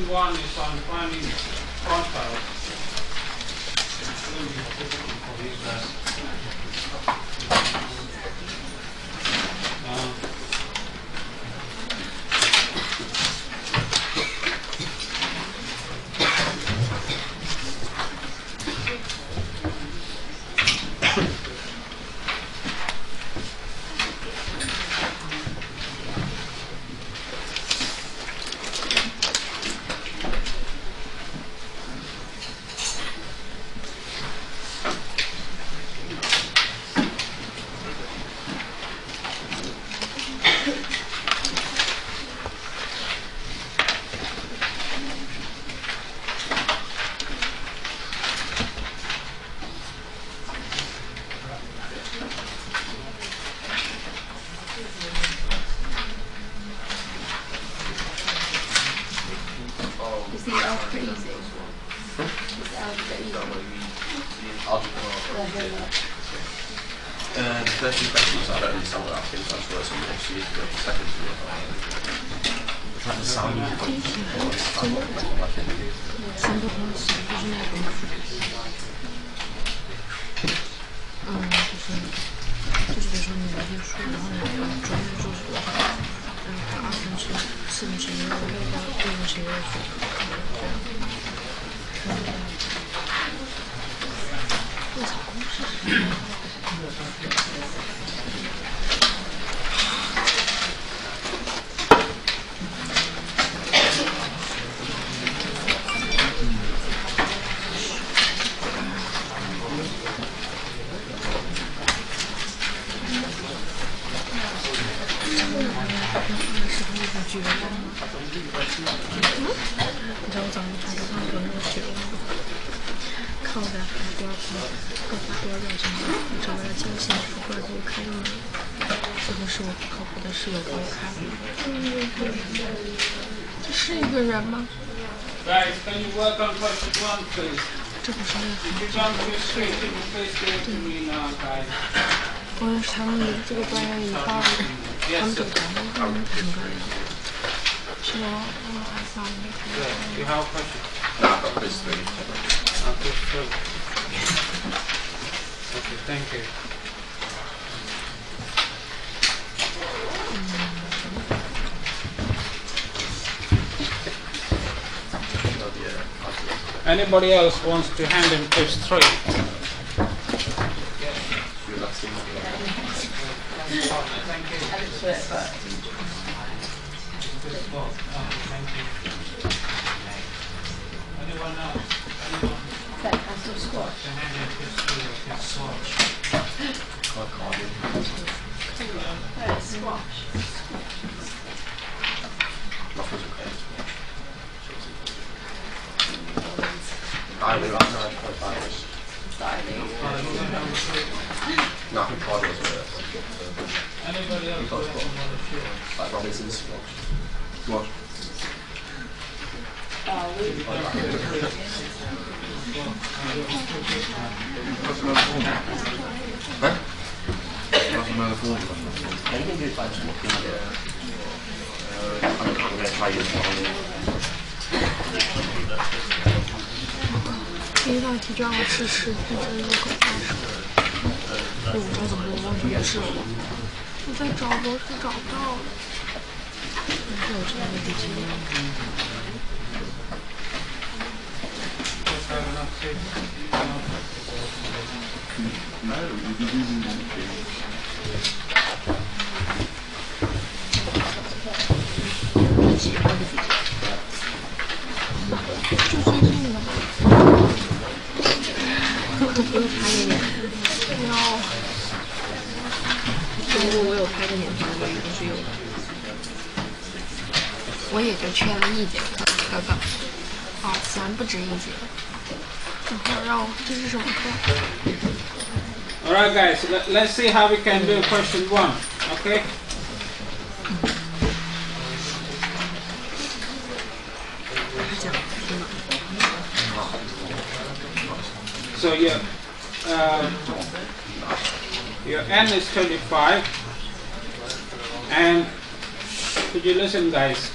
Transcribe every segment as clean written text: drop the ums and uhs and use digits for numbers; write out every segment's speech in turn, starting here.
question 1 is on finding quantiles. It's a little bit difficult for these guys. Is the algebra easy? Is the algebra easy? The first few questions I don't understand what they're asking, so I just wrote some more so you can go to the second few. It's like the sound of the Guys, can you work on question 1, please? If you jump too straight, can you please give it to me now, guys? Yes, you have a question? No, I've got quiz 3. Okay, thank you. Anybody else wants to hand in quiz 3? Anyone else? Squash. I knew that 9.5. No, I think Card was worse. Anybody else? Like Robinson's squash. Another formula. You can do it by just looking at it. I'm going to try using one. 第一道题就让我试试，一直入口大手。我不知道怎么我忘记试了。我在找都是找不到的。还有这样的笔记。喜欢的笔记。就最近的吧。我有拍给你，要。如果我有拍给你的话，我一定是有的。我也就缺了1节课，哥哥。哦，3不止1节。然后让我这是什么课 Alright guys, let's see how we can do question 1, okay? So your n is 25, and could you listen, guys?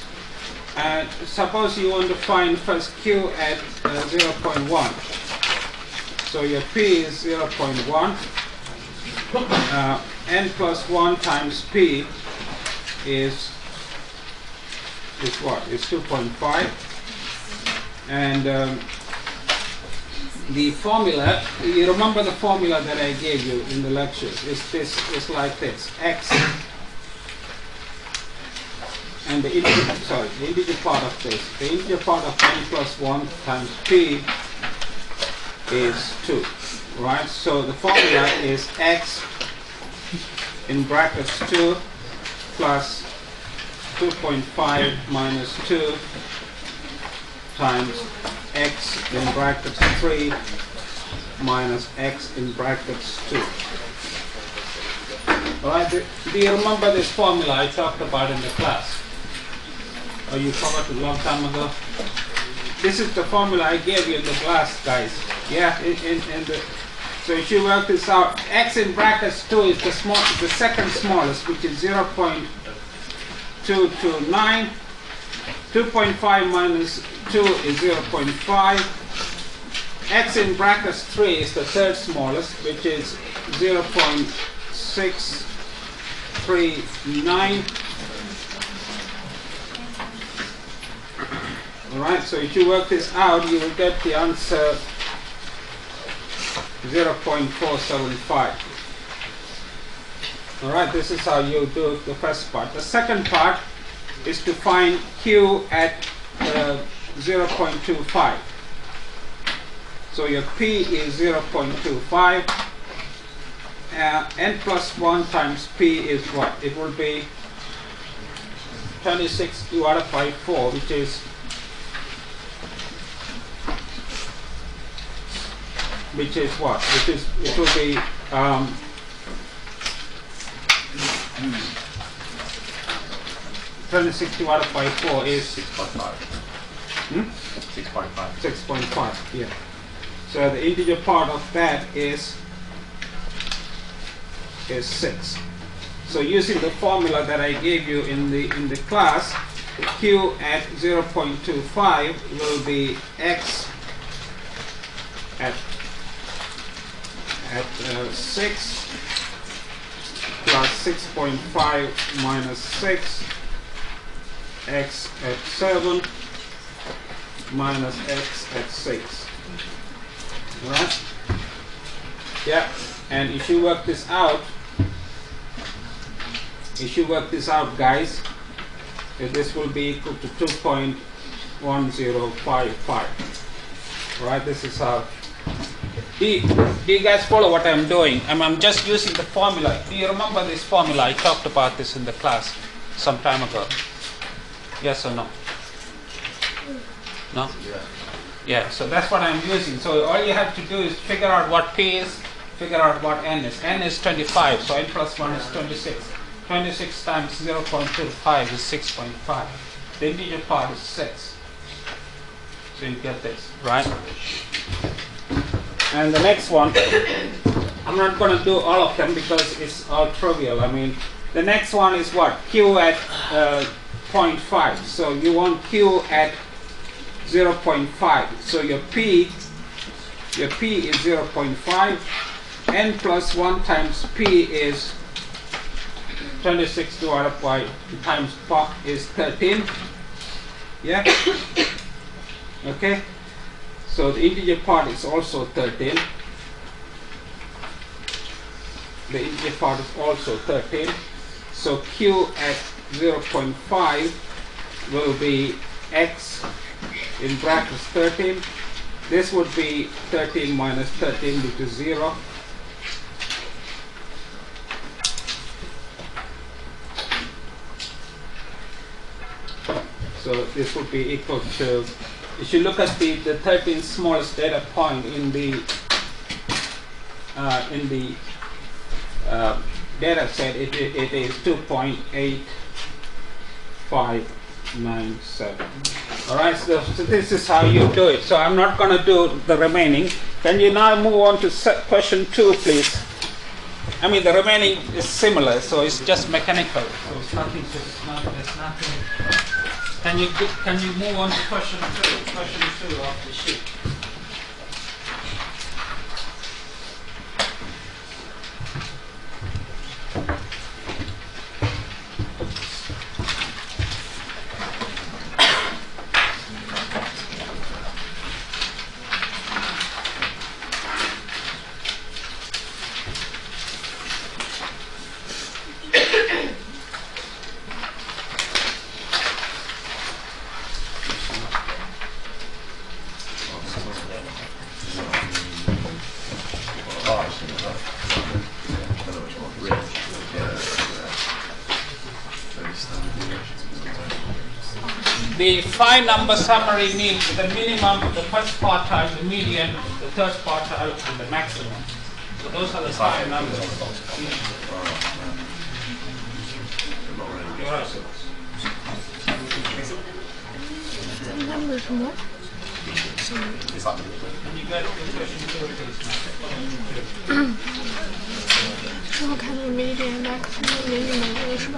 And suppose you want to find first Q at 0.1. So your P is 0.1. N plus 1 times P is what? Is 2.5. And the formula, you remember the formula that I gave you in the lectures, is like this: X and the integer part of this. The integer part of N plus 1 times P is 2, right? So the formula is X in brackets 2 plus 2.5 minus 2 times X in brackets 3 minus X in brackets 2. Alright, do you remember this formula I talked about in the class? Or you forgot a long time ago? This is the formula I gave you in the class, guys. Yeah, so if you work this out, X in brackets 2 is the second smallest, which is 0.229. 2.5 minus 2 is 0.5. X in brackets 3 is the third smallest, which is 0.639. Alright, so if you work this out, you will get the answer 0.475. Alright, this is how you do the first part. The second part is to find Q at 0.25. So your P is 0.25. N plus 1 times P is what? It will be 26 divided by 4, which is what? It will be 26 divided by 4 is 6.5. 6.5. 6.5, yeah. So the integer part of that is 6. So using the formula that I gave you in the class, Q at 0.25 will be X at 6 plus 6.5 minus 6, X at 7 minus X at 6. Alright? Yeah, and if you work this out, guys, this will be equal to 2.1055. Alright, this is how. Do you guys follow what I'm doing? I'm just using the formula. Do you remember this formula? I talked about this in the class some time ago. Yes or no? No? Yeah, so that's what I'm using. So all you have to do is figure out what P is, figure out what N is. N is 25, so N plus 1 is 26. 26 times 0.25 is 6.5. The integer part is 6. So you get this, right? And the next one, I'm not going to do all of them because it's all trivial. I mean, the next one is what? Q at 0.5. So you want Q at 0.5. So your P is 0.5. N plus 1 times P is 26 divided by times is 13. Yeah? Okay? So the integer part is also 13. The integer part is also 13. So Q at 0.5 will be X in brackets 13. This would be 13 minus 13, which is 0. So this would be equal to, if you look at the 13th smallest data point in the data set, it is 2.8597. All right, so this is how you do it. So I'm not going to do the remaining. Can you now move on to question 2, please? I mean, the remaining is similar, so it's just mechanical. So it's nothing. There's nothing Can you move on to question 2? Question 2 of the sheet. The 5-number summary means the minimum, the first quartile, the median, the third quartile, and the maximum. So those are the 5 numbers. You're right. Number 什么？ Can you get the question 2, please? 之后看那个 median maximum minimum 这个是吧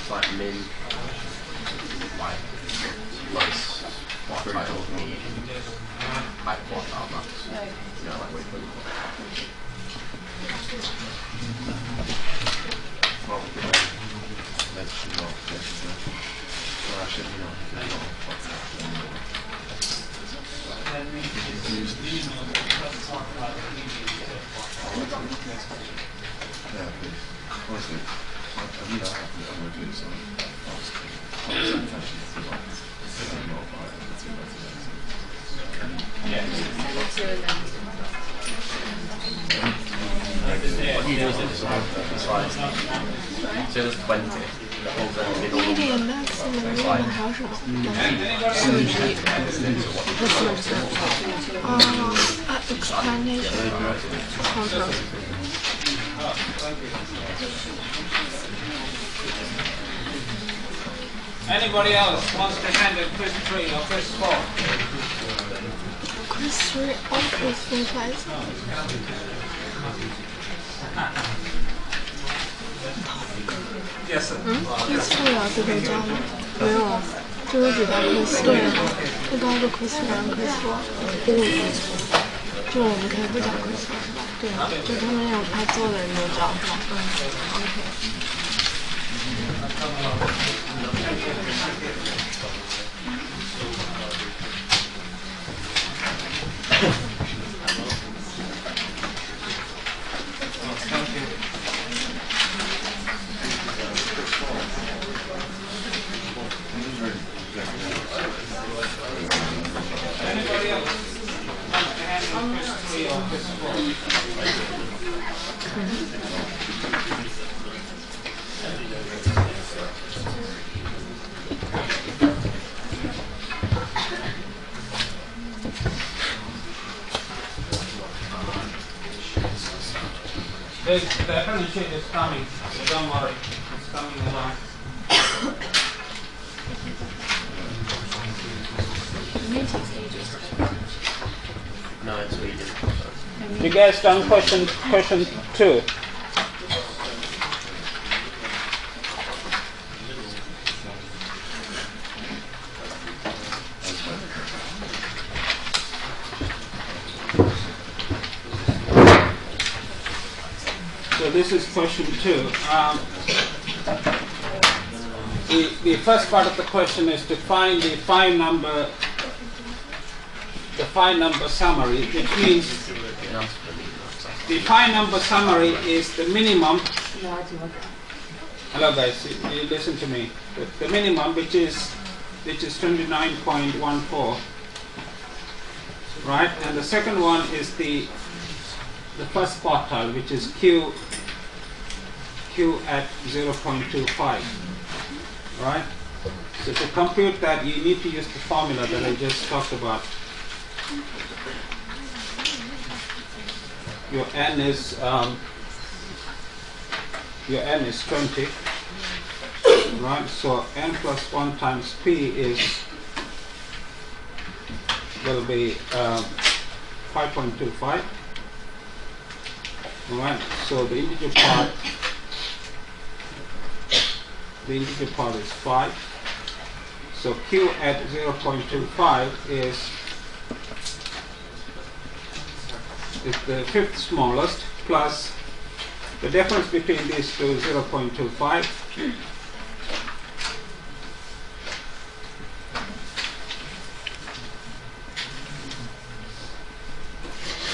？like min, like lowest quartile, mean, high quartile, max. You know, like wait for Yeah, please. Honestly, I need to have I'm going to do this on what you do is it's like, so there's 20, the whole thing, middle number. median maximum minimum 还有什么？explanation control。 Anybody else wants to handle quiz 3 or quiz 4? quiz 3 or quiz 4 才是。Yes, sir. quiz 4要这个教吗？没有啊，这个只教 quiz 3。这都是 quiz 3 quiz 4。就我们可以不讲 quiz 4是吧？对，就他们有爱做的人就教是吧？OK。 Anybody else wants to handle quiz 3 or quiz 4? The apprenticeship is coming, so don't worry, it's coming along. No, it's Sweden. You guys done question 2? So this is question 2. The first part of the question is to find the 5-number summary, which means the 5-number summary is the minimum. Hello guys, you listen to me. The minimum, which is 29.14, right? And the second one is the first quartile, which is Q at 0.25, right? So to compute that, you need to use the formula that I just talked about. Your n is 20, right? So n plus 1 times p will be 5.25. All right. So the integer part is 5. So q at 0.25 is the fifth smallest plus the difference between these two is 0.25.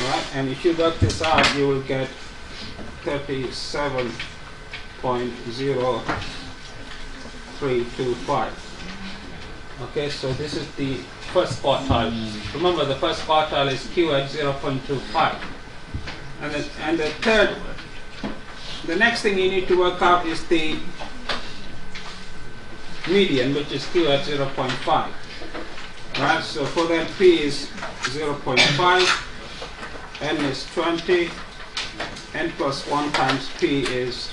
Right, and if you work this out, you will get 37.0325. Okay, so this is the first quartile. Remember, the first quartile is q at 0.25. And the next thing you need to work out is the median, which is q at 0.5. Right, so for that p is 0.5, n is 20, n plus 1 times p is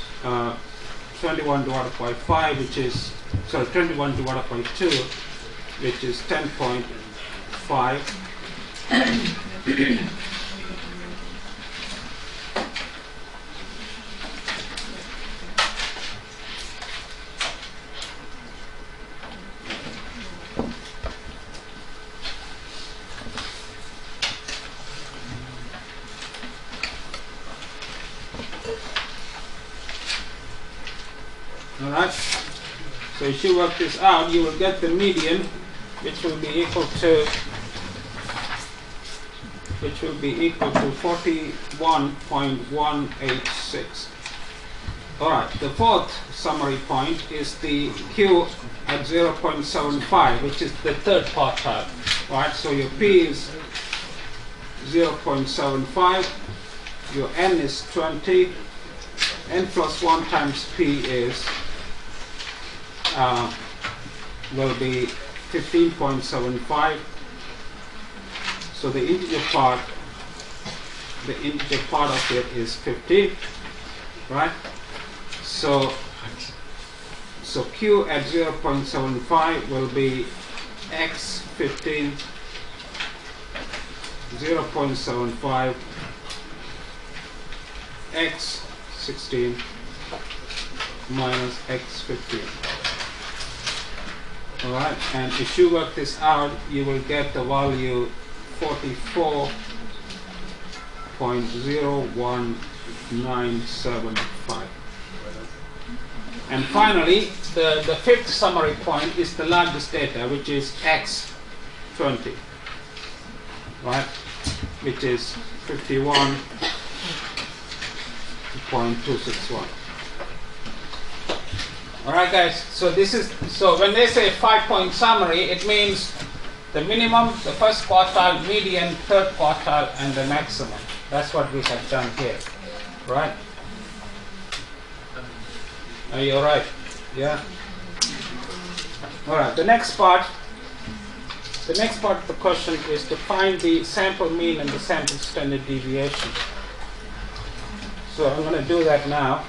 21 divided by 5, which is, sorry, 21 divided by 2, which is 10.5. Alright, so if you work this out, you will get the median, which will be equal to 41.186. Alright, the fourth summary point is the q at 0.75, which is the third quartile. Right, so your p is 0.75, your n is 20, n plus 1 times p is will be 15.75. So the integer part of it is 50, right? So q at 0.75 will be x 15, 0.75, x 16 minus x 15. Alright, and if you work this out, you will get the value 44.01975. And finally, the fifth summary point is the largest data, which is x 20, right, which is 51.261. Alright guys, so when they say 5-point summary, it means the minimum, the first quartile, median, third quartile, and the maximum. That's what we have done here, right? Are you alright? Yeah? Alright, the next part of the question is to find the sample mean and the sample standard deviation. So I'm going to do that now.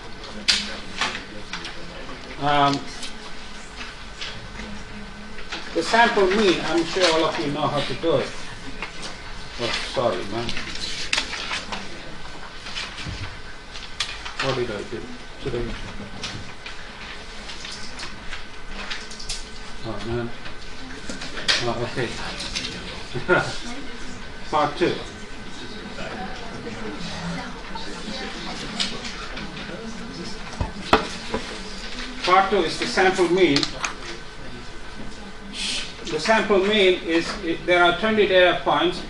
The sample mean, I'm sure all of you know how to do it. Oh, sorry, man. What did I do today? Oh, man. Oh, okay. Part 2. Part 2 is the sample mean. The sample mean is, there are 20 data points,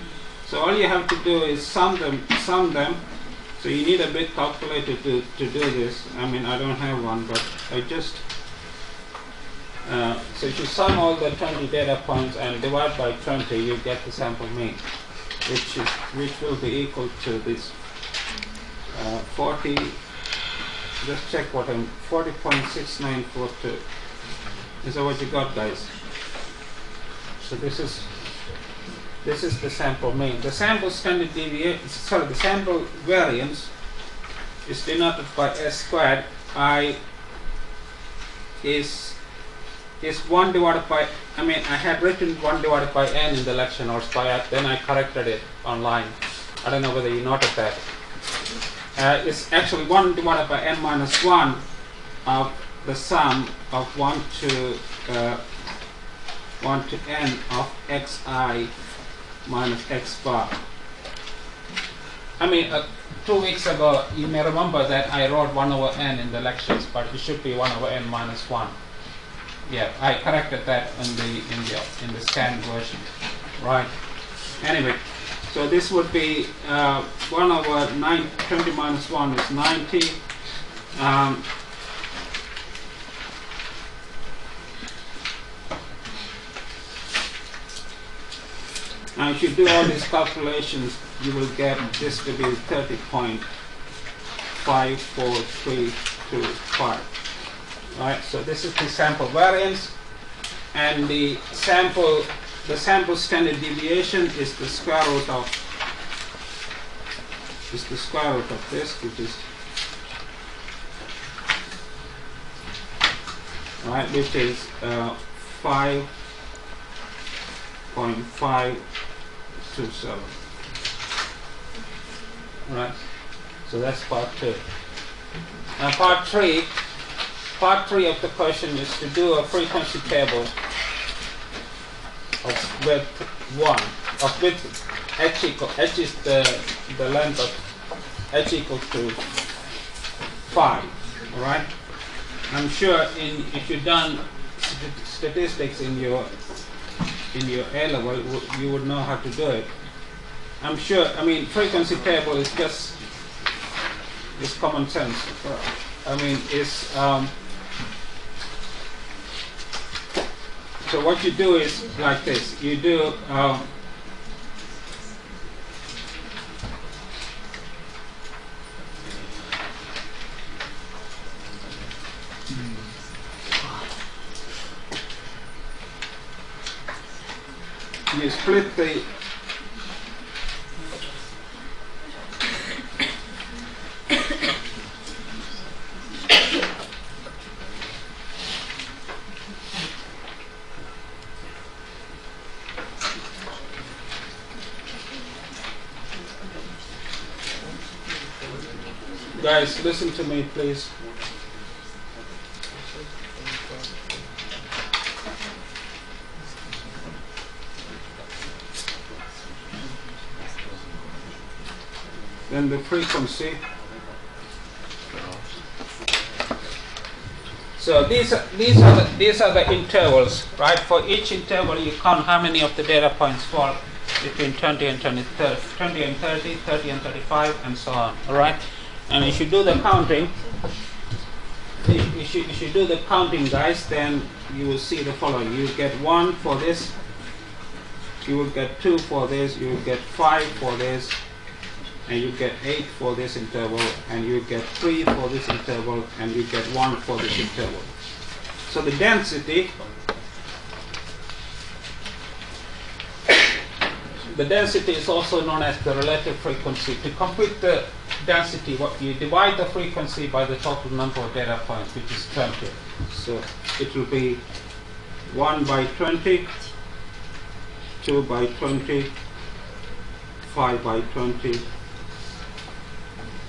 so all you have to do is sum them. So you need a big calculator to do this. I mean, I don't have one, but I just, so if you sum all the 20 data points and divide by 20, you get the sample mean, which will be equal to this 40. Just check what I'm 40.6942. Is that what you got, guys? So this is the sample mean. The sample standard deviation, sorry, the sample variance is denoted by S squared. I is 1 divided by, I mean, I had written 1 divided by n in the lecture notes, then I corrected it online. I don't know whether you noted that. It's actually 1 divided by n minus 1 of the sum of 1 to n of xi minus x bar. I mean, 2 weeks ago, you may remember that I wrote 1 over n in the lectures, but it should be 1 over n minus 1. Yeah, I corrected that in the scanned version, right? Anyway, so this would be 1 over 20 minus 1 is 90. Now, if you do all these calculations, you will get this to be 30.54325. Right, so this is the sample variance, and the sample standard deviation is the square root of this, which is right, which is 5.527. Right, so that's part 2. Now part 3 of the question is to do a frequency table of width 1, of width h is the length of h equals to 5. All right. I'm sure if you've done statistics in your A level, you would know how to do it. I'm sure. I mean, frequency table is just common sense. I mean, it's so what you do is like this. You do you split the guys, listen to me, please. Then the frequency. So these are the intervals, right? For each interval, you count how many of the data points fall between 20 and 30, 30 and 35, and so on. All right. And if you do the counting, if you do the counting, guys, then you will see the following. You get 1 for this, you will get 2 for this, you will get 5 for this, and you get 8 for this interval, and you get 3 for this interval, and you get 1 for this interval. So the density is also known as the relative frequency. To compute the density, what you divide the frequency by the total number of data points, which is 20. So it will be 1 by 20, 2 by 20, 5 by 20,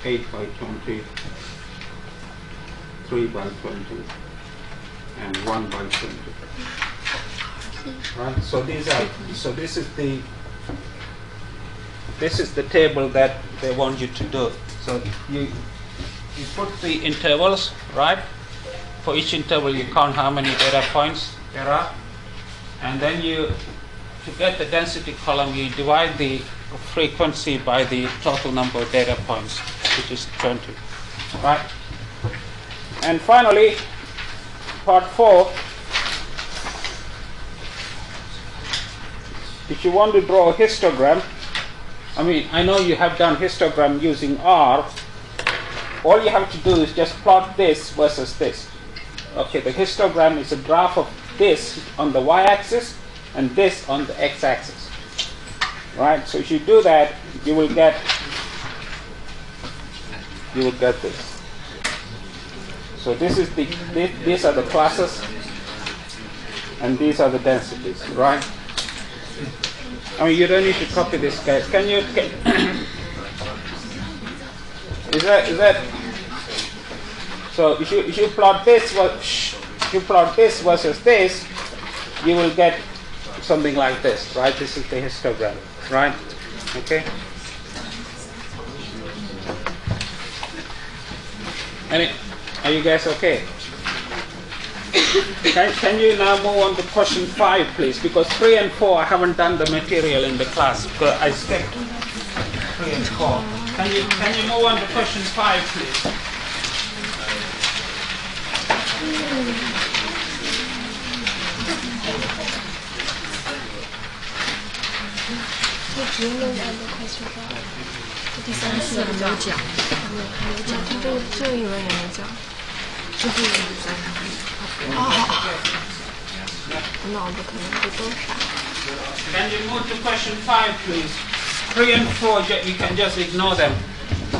8 by 20, 3 by 20, and 1 by 20. Right? So this is the table that they want you to do. So you put the intervals, right? For each interval, you count how many data points there are, and then to get the density column, you divide the frequency by the total number of data points, which is 20, right? And finally, part 4. If you want to draw a histogram, I mean, I know you have done histogram using R. All you have to do is just plot this versus this, Okay, the histogram is a graph of this on the y-axis and this on the x-axis. Right? So if you do that, you will get this. So this is these are the classes, and these are the densities, right? I mean, you don't need to copy this, guys. Is that? So if you plot this, versus this, you will get something like this, right? This is the histogram, right? Okay. Are you guys okay? Can you now move on to question 5, please? Because 3 and 4 I haven't done the material in the class because I skipped 3 and 4. Can you move on to question 5, please?就直接弄按照快速法。第三次没有讲，没有讲，他这个一轮也没讲，最后一轮在哪里？哦，我脑子可能不都傻。Can you move to question 5, please? 3 and 4, you can just ignore them.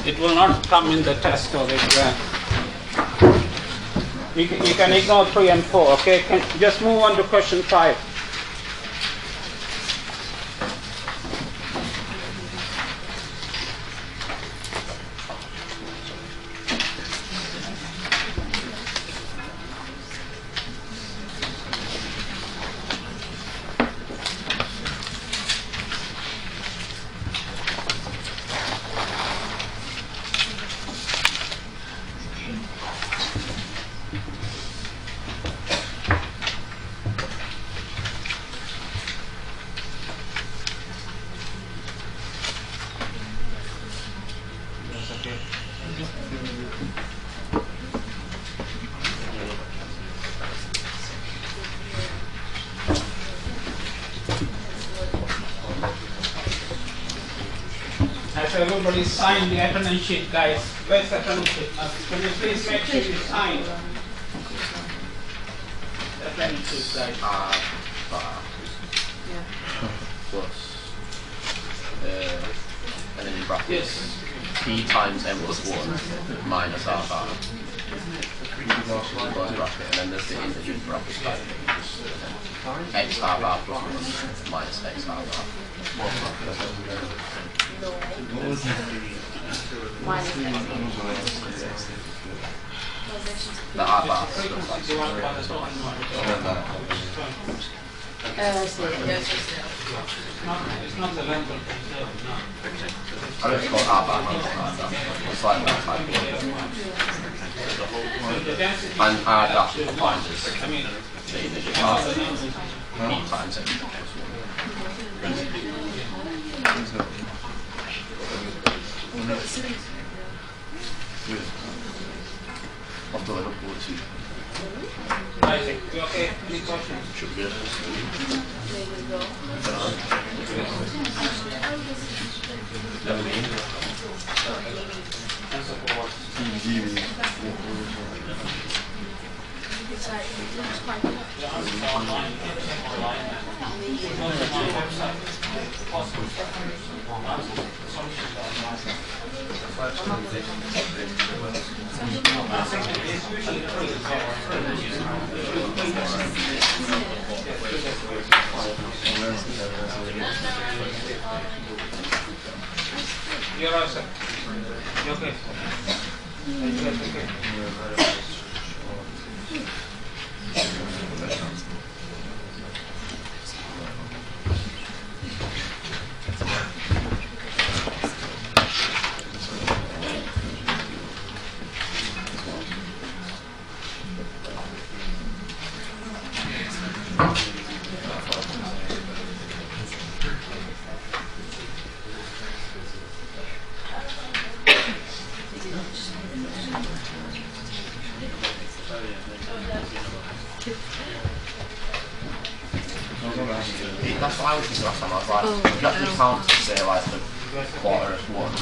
It will not come in the test or the exam. You can ignore 3 and 4, okay? Just move on to question 5. Has everybody signed the attendance sheet, guys? Where's the attendance sheet? Can you please make sure you sign the attendance sheet, guys? Plus, and then in brackets, Yes. t times m plus 1 minus r bar. Close bracket, and then there's the integer bracket. X r bar plus 1 minus x r bar. The r bar. Sì. It's not the length of the curve, no. I don't call r bar minus r bar. It's like that type. The density And r dash defined as I mean, the integer bar. E times m. I've done it before too. Isaac, you okay? Any questions? Should be good. Answer for what? The answer online, you can check online. Go to my website. Possible. Solutions online. It's usually free. You're all set. You okay? You guys okay? That's what I was thinking last time. I was like, you actually can't say like the quarter of one.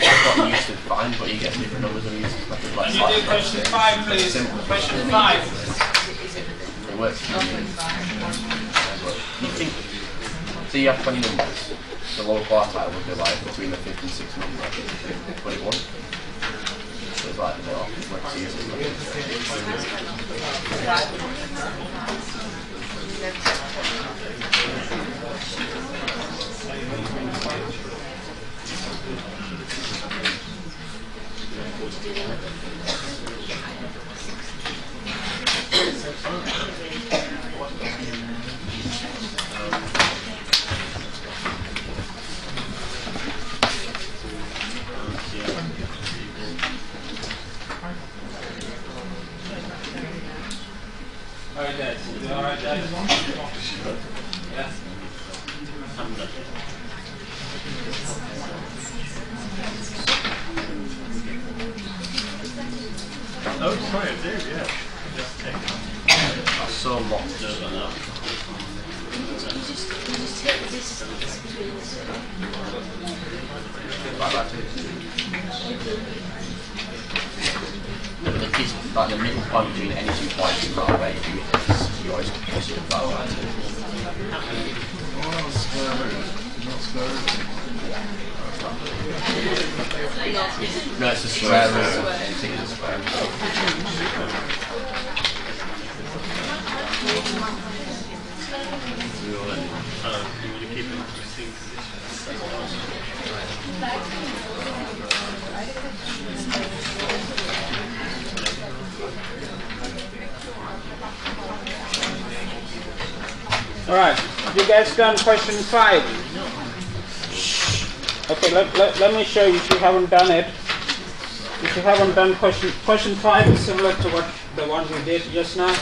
I've got used to fine, but you get different numbers and use like Can you do question 5, please? Question 5. it works. You think, so you have 20 numbers, the lower quartile would be like between the 5th and 6th number, 21. So it's like, well, it works easily. Alright, Dad. You alright, Dad? Yeah. I'm done. Oh, sorry, I do, yeah. Just take it. That's so locked up now. Just hit this between this. Like that. But the key, like the middle point between any 2 points is not where you do it. You always push it that way. Oh, square root. Not square root. No, it's a square root. Anything is a square root. You want to keep it in pristine Alright, you guys done question 5? Okay, let me show you if you haven't done it. If you haven't done question 5 is similar to what the one we did just now.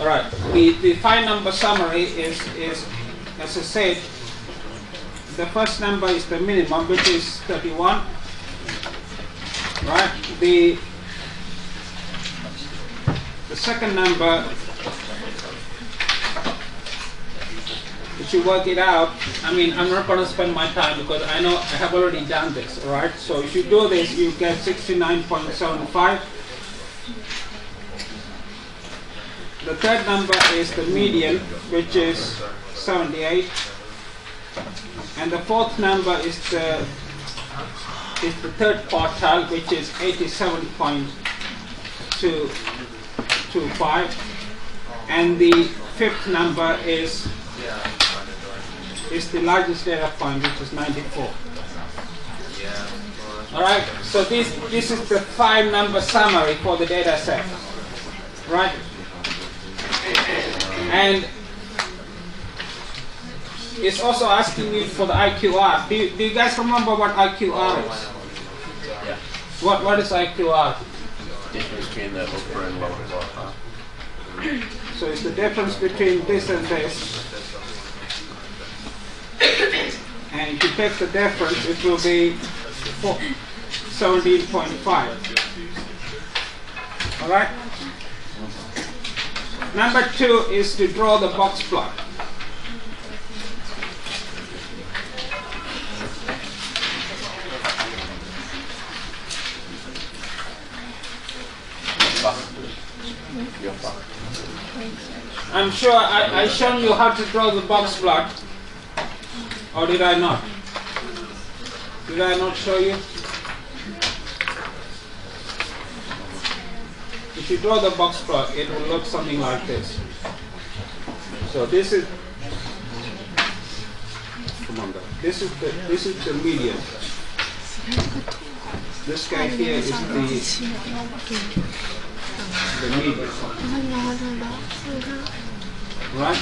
Alright, the 5 number summary is, as I said, the first number is the minimum, which is 31. Right? The second number, if you work it out, I mean, I'm not going to spend my time because I know I have already done this, alright? So if you do this, you get 69.75. The third number is the median, which is 78. And the fourth number is the third quartile, which is 87.25. And the fifth number is the largest data point, which is 94. Alright, so this is the 5 number summary for the data set. Right? And it's also asking you for the IQR. Do you guys remember what IQR is? Yeah. What is IQR? Difference between the upper and lower quartile. So it's the difference between this and this. And if you take the difference, it will be 17.5. Alright? Number 2 is to draw the box plot. I'm sure I shown you how to draw the box plot. Or did I not? Did I not show you? If you draw the box plot, it will look something like this. So this is, come on, guys. This is the median. This guy here is the median. Right?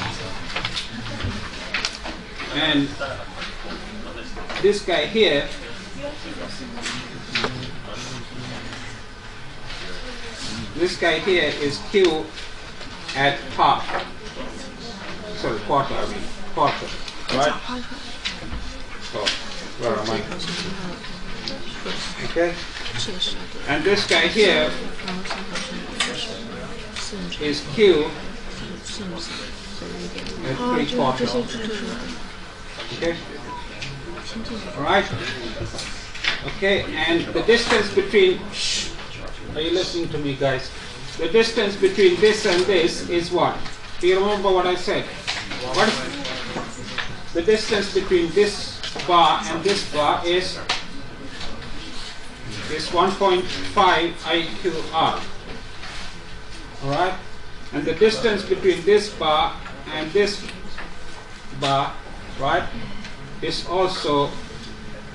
And this guy here is Q at half. Sorry, quarter, I mean. Quarter. Right? So, where am I? Okay? 是的是的，对。 And this guy here 然后三条线就是4乘 is Q 4乘4，所以1点5。 at 3 啊，这 quarters. 些知识， Okay? Alright? Okay, and the distance between, shh, are you listening to me, guys? The distance between this and this is what? Do you remember what I said? What is the distance between this bar and this bar is 1.5 IQR. Alright? And the distance between this bar and this bar, right, is also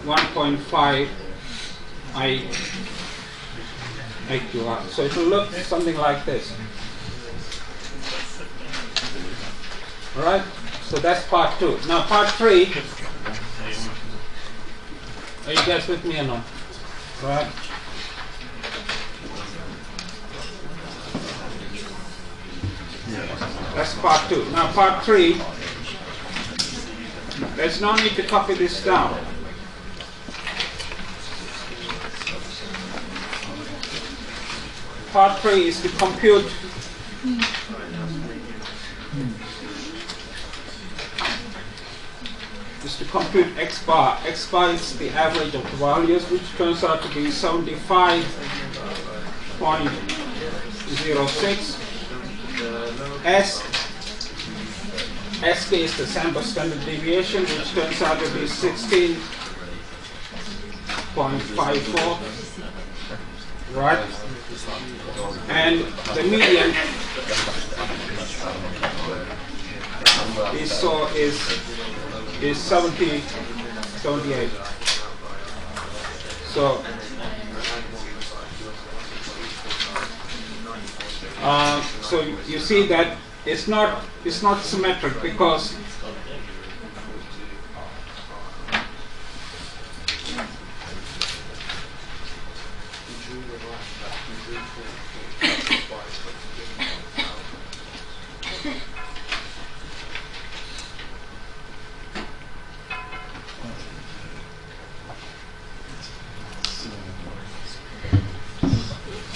1.5 IQR. So it will look something like this. Alright? So that's part 2. Now part 3. Are you guys with me or not? Right? That's part 2. Now part 3. There's no need to copy this down. Part 3 is to compute x bar. X bar is the average of the values, which turns out to be 75.06. SK is the sample standard deviation, which turns out to be 16.54. Right? And the median is 78. So so you see that it's not symmetric because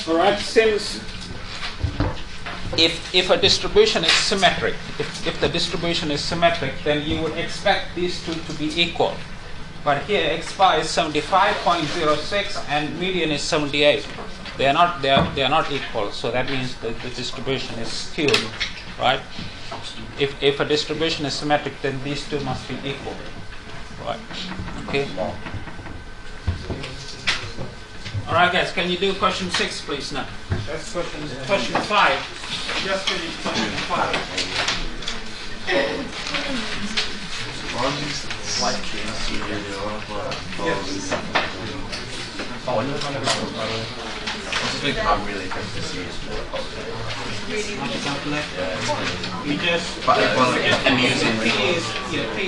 alright, since if a distribution is symmetric, if the distribution is symmetric, then you would expect these two to be equal. But here x bar is 75.06 and median is 78. They are not equal, so that means that the distribution is skewed, right? If a distribution is symmetric, then these two must be equal, right? Okay. All right, guys, can you do question 6, please, now? That's question 5. Just finished question 5. I'm really interested to see his work. You just But amusing. P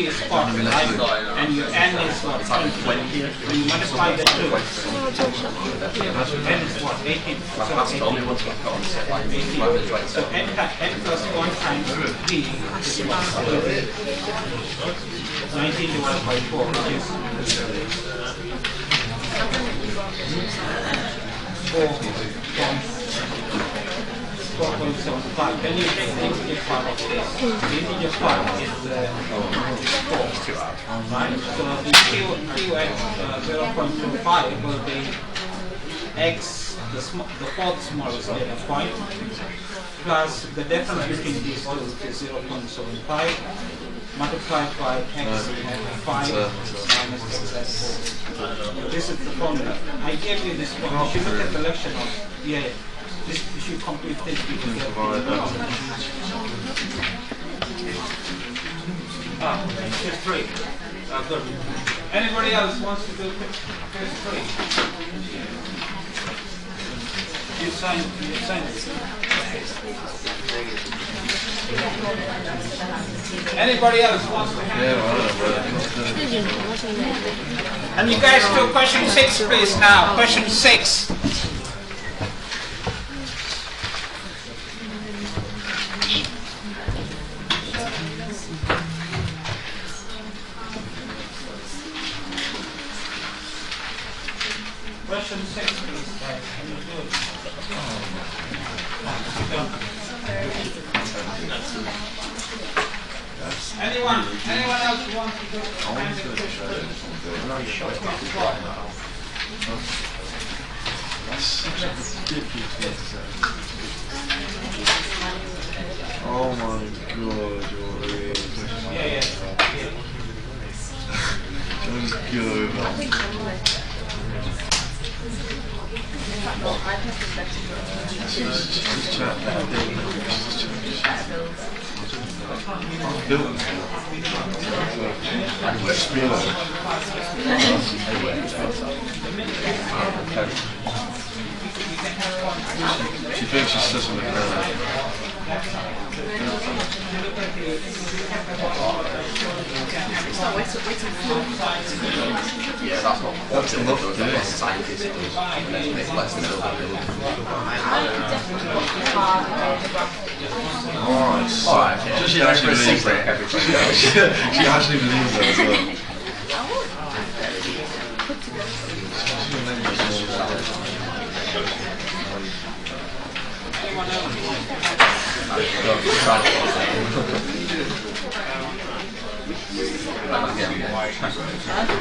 is part, right? And your N is what? 20. When you multiply the two, N is what? 18. My class told me once I got on set like 18. So N plus 1 times P is what? 19 divided by 4, which is 4.75. Then you take the integer part of this. The integer part is 4. Right? So the Q at 0.25 will be x, the fourth smallest data point, plus the difference between these two is 0.75 multiplied by x at 5 minus x at 4. This is the formula. I gave you this one. You should look at the lecture notes. Yeah. This, you should complete this because you have quiz 3. Good. Anybody else wants to do quiz 3? You sign it. Anybody else wants to handle And you guys do question 6, please, now. Question 6. question 6, please, guys. Can you do it? Anyone else who wants to do Oh my god, you're Yeah. Just go over. Just chat. Built. She thinks she's such a Yeah, that's not. That's a lot to do. That's scientist does. And then it's less than a building. Alright, Alright, okay. she actually believes secret that. everything. She actually believes that as well.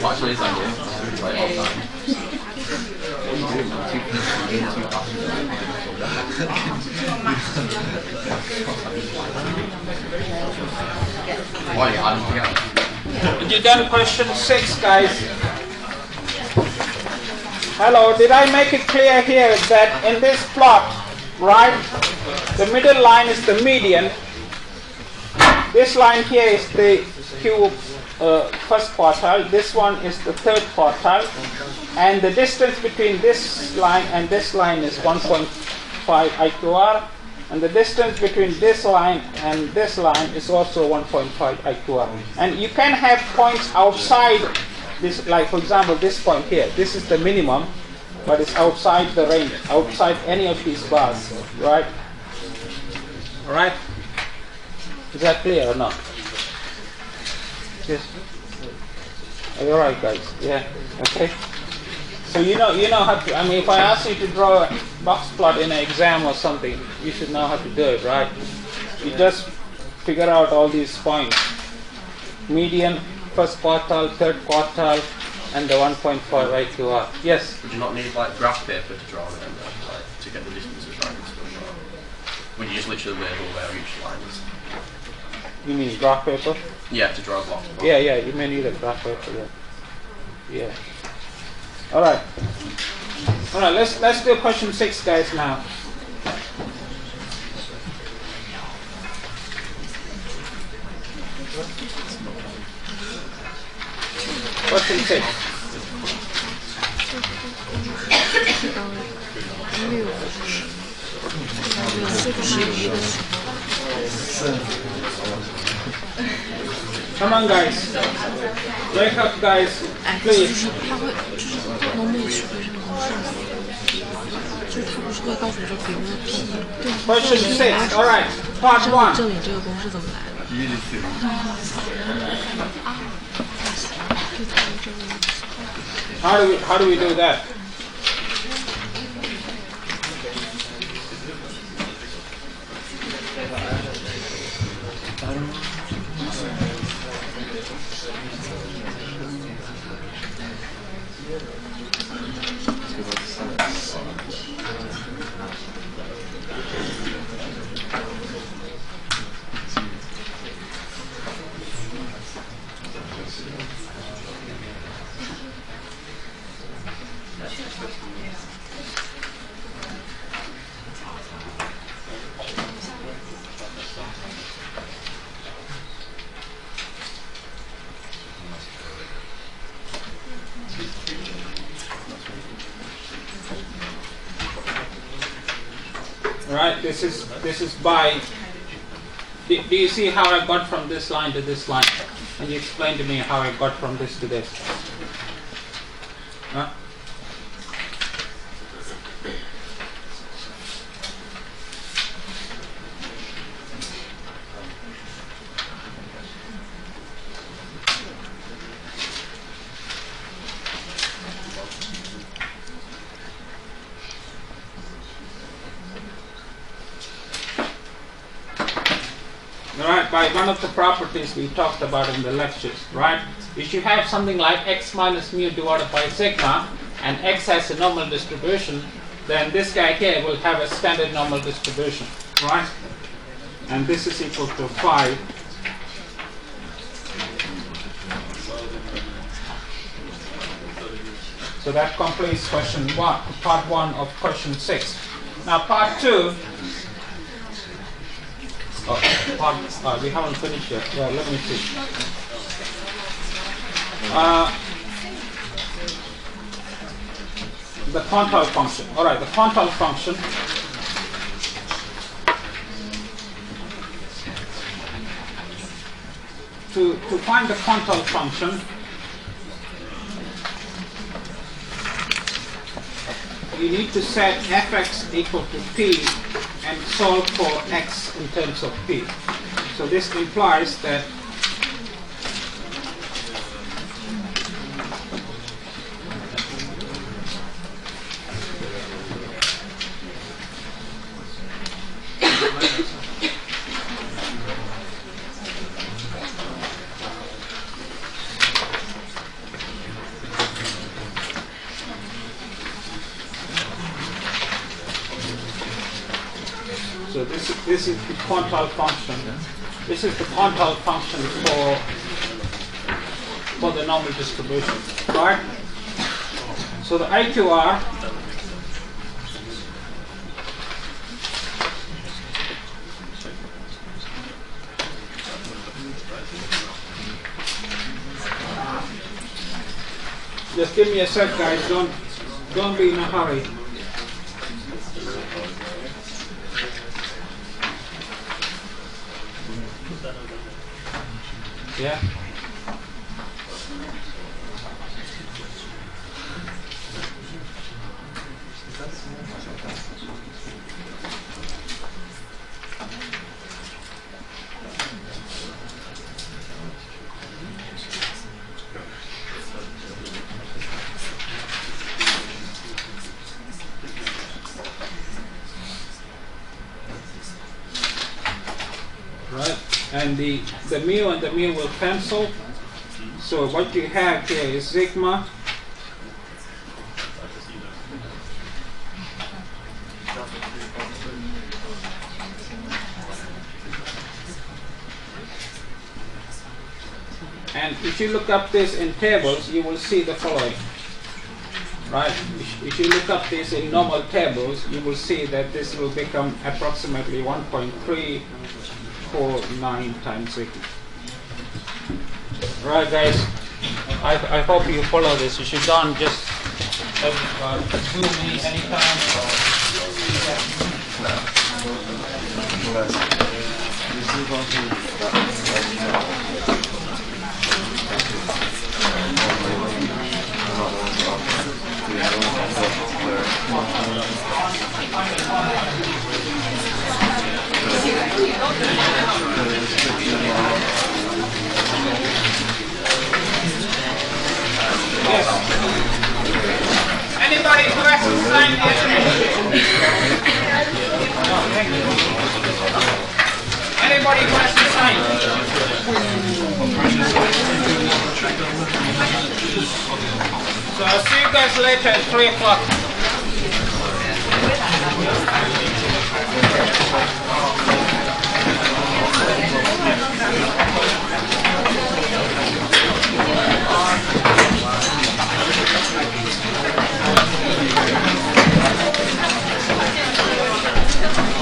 Actually, it's like it's like all the time. What are you doing, man? Too Why are you adding together? You done question 6, guys? Hello, did I make it clear here that in this plot, right, the middle line is the median, this line here is the Q first quartile, this one is the third quartile, and the distance between this line and this line is 1.5 IQR, and the distance between this line and this line is also 1.5 IQR. And you can have points outside this, like for example this point here, this is the minimum, but it's outside the range, outside any of these bars, right? Alright? Is that clear or not? Yes. Are you alright, guys? Yeah. Okay. So you know how to. I mean, if I ask you to draw a box plot in an exam or something, you should know how to do it, right? You just figure out all these points: median, first quartile, third quartile, and the 1.5 IQR. Yes. Would you not need like graph paper to draw it, like to get the distances right and stuff? Or would you just literally label where each line is? You mean graph paper? Yeah, to draw a box plot. Yeah, you may need a graph paper. Yeah. All right. Let's do question 6, guys. Now. Question 6. ，Come on, guys. Wake up, guys. 哎，就 Please. 是他会，就是能不能取回这个公式？就是他不是会告诉你说，比如说 P， 对， Question 6. All right. Part 1. 这里这个公式怎么来的？啊，就在这里。How do we do that? Right, this is by. Do you see how I got from this line to this line? And you explain to me how I got from this to this. Huh? by one of the properties we talked about in the lectures, right? If you have something like x minus mu divided by sigma, and x has a normal distribution, then this guy here will have a standard normal distribution, right? And this is equal to 5. So that completes question 1, part 1 of question 6. Now part 2, we haven't finished yet. Well, let me see. The quantile function. All right, the quantile function. To find the quantile function, you need to set fx equal to p and solve for x in terms of p. So this implies that this is the quantile function. This is the quantile function for the normal distribution, right? So the IQR just give me a sec, guys. Don't be in a hurry. Yeah. Right, and the mu and the mu will cancel. So what you have here is sigma and if you look up this in tables, you will see the following. Right, if you look up this in normal tables, you will see that this will become approximately 1.349 times sigma. Right, guys, I hope you follow this. If you don't, just do me anytime. Yes. Anybody who hasn't signed yet? No, thank you. Anybody who hasn't signed? So I'll see you guys later at 3 o'clock.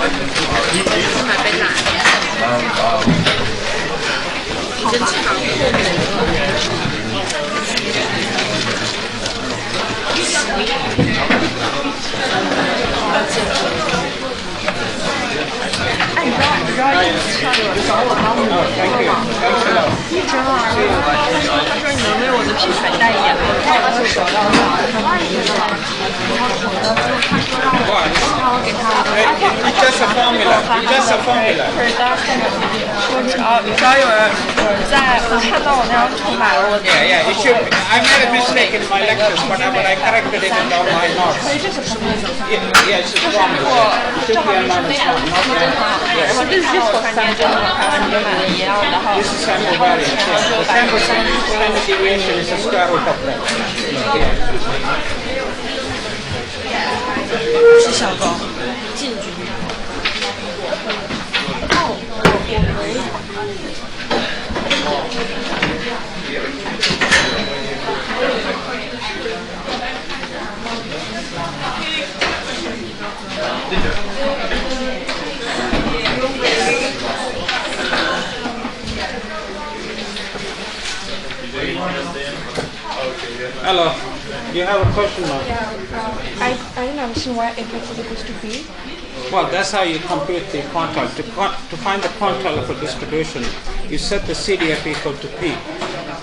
Thank you. 皮彩蛋一样，然后就找到他，然后让我给他 It's just a formula. It's just a formula. 说只要有人在我看到我那张图买了，我 Yeah, yeah. It should. I made a mistake in my lectures, but I corrected it in all my notes. Yeah, it's a formula. It should be a minus one, not a. 然后这是我看见这个台湾你买了一样的哈， This is sample variance. Yes. The sample standard deviation is the square root of that. Yeah. 是小高进军。Hello. Do you have a question now? I didn't understand why f is equals to b. Well, that's how you compute the quantile. To find the quantile of a distribution, you set the CDF equal to p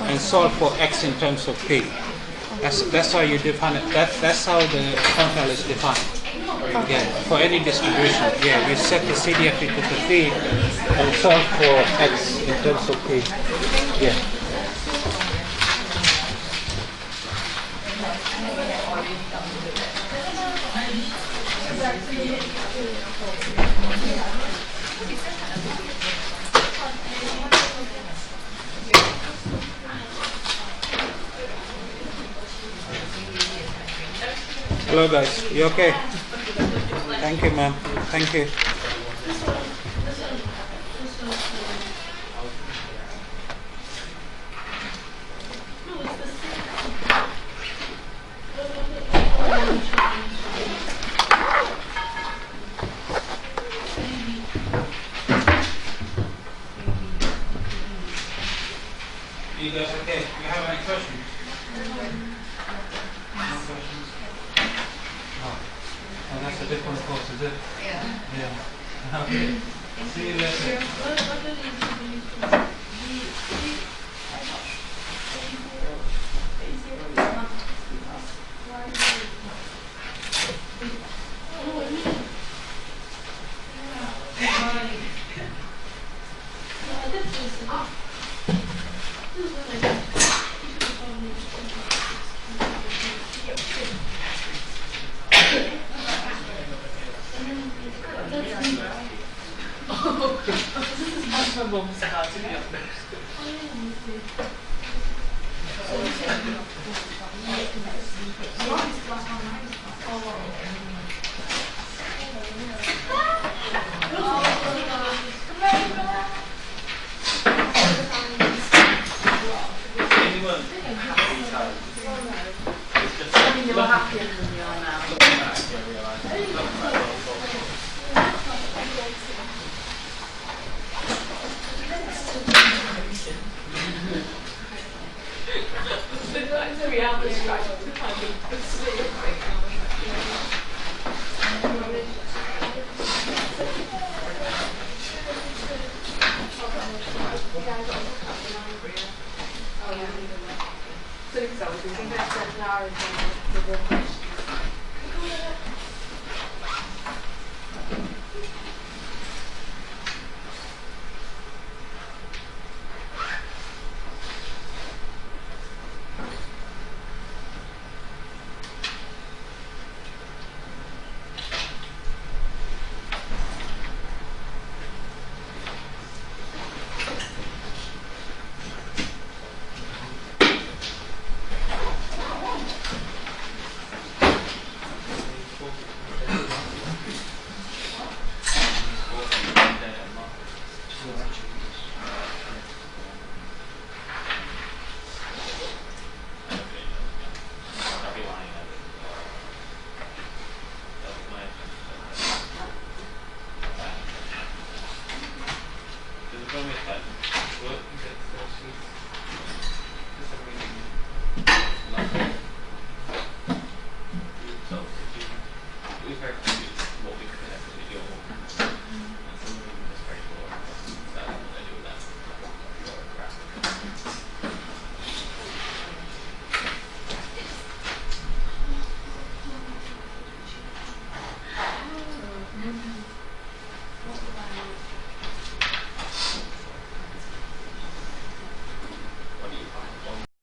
and solve for x in terms of p. That's how you define it. That's how the quantile is defined. Yeah, for any distribution. Yeah, you set the CDF equal to p and solve for x in terms of p. Yeah. Hello guys, you okay? Thank you, ma'am. Thank you. You guys okay? You have any questions? No questions? Oh, that's a different course, is it? Yeah. Okay. See you later.